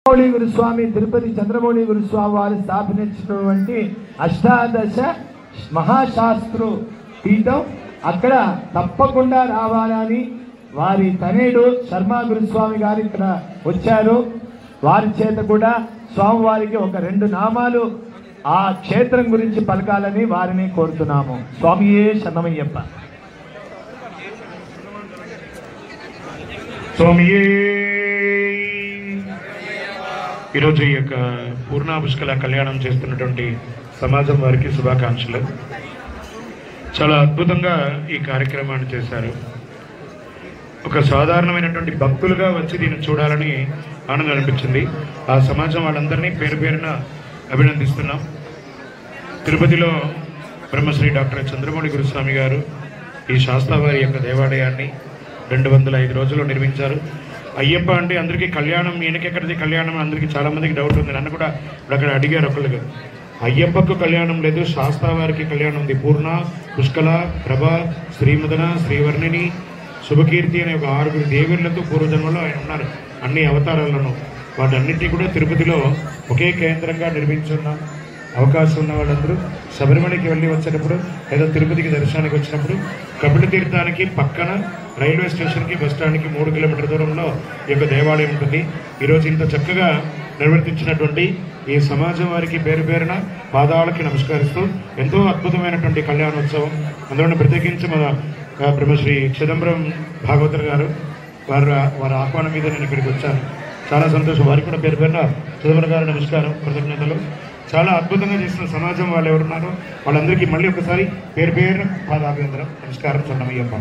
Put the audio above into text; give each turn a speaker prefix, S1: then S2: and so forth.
S1: చంద్రమౌళి గురుస్వామి తిరుపతి చంద్రమౌళి గురుస్వామి వారు స్థాపించినటువంటి అష్టాదశ మహాశాస్త్రు పీఠం అక్కడ తప్పకుండా రావాలని వారి తనేడు శర్మ గురుస్వామి గారు ఇక్కడ వచ్చారు. వారి చేత కూడా స్వామివారికి ఒక 2 నామాలు ఆ క్షేత్రం గురించి పలకాలని వారిని కోరుతున్నాము. స్వామియే శరణమయ్యప్ప.
S2: స్వామియే. ఈరోజు ఈ యొక్క పూర్ణ పుష్కల కళ్యాణం చేస్తున్నటువంటి సమాజం వారికి శుభాకాంక్షలు. చాలా అద్భుతంగా ఈ కార్యక్రమాన్ని చేశారు. ఒక సాధారణమైనటువంటి భక్తులుగా వచ్చి దీన్ని చూడాలని ఆనందం అనిపించింది. ఆ సమాజం వాళ్ళందరినీ పేరు పేరున అభినందిస్తున్నాం. తిరుపతిలో బ్రహ్మశ్రీ డాక్టర్ చంద్రమౌళి గురుస్వామి గారు ఈ శాస్త్రవారి యొక్క దేవాలయాన్ని 205 రోజుల్లో నిర్మించారు. అయ్యప్ప అంటే అందరికీ కళ్యాణం, ఈయనకెక్కడిది కళ్యాణం అందరికీ చాలామందికి డౌట్ ఉంది. నన్ను కూడా ఇప్పుడు అక్కడ అడిగారు ఒకళ్ళుగా. అయ్యప్పకు కళ్యాణం లేదు, శాస్త్రవారికి కళ్యాణం ఉంది. పూర్ణ, పుష్కల, ప్రభ, శ్రీమదన, శ్రీవర్ణిని, శుభకీర్తి అనే ఒక 6 దేవీరులతో పూర్వజన్మలో ఆయన ఉన్నారు. అన్ని అవతారాలను వాటన్నిటినీ కూడా తిరుపతిలో ఒకే కేంద్రంగా నిర్మించున్నాం. అవకాశం ఉన్న వాళ్ళందరూ శబరిమలకి వెళ్ళి వచ్చేటప్పుడు లేదా తిరుపతికి దర్శనానికి వచ్చినప్పుడు కపిల తీర్థానికి పక్కన రైల్వే స్టేషన్కి బస్ స్టాండ్కి 3 కిలోమీటర్ల దూరంలో ఈ యొక్క దేవాలయం ఉంటుంది. ఈరోజు ఇంత చక్కగా నిర్వర్తించినటువంటి ఈ సమాజం వారికి పేరు పేరున పాదాలకి నమస్కరిస్తూ ఎంతో అద్భుతమైనటువంటి కళ్యాణోత్సవం. అందులో ప్రత్యేకించి మన బ్రహ్మశ్రీ చిదంబరం భాగవతర్ గారు వారి ఆహ్వానం మీద నేను ఇక్కడికి వచ్చాను. చాలా సంతోషం. వారికి కూడా పేరు పేరున చిదంబరం గారు నమస్కారం, కృతజ్ఞతలు. చాలా అద్భుతంగా చేసిన సమాజం వాళ్ళు ఎవరున్నారో వాళ్ళందరికీ మళ్ళీ ఒకసారి పేరు పేరున పాదాభివందనం, నమస్కారం. చండమయ్యప్ప.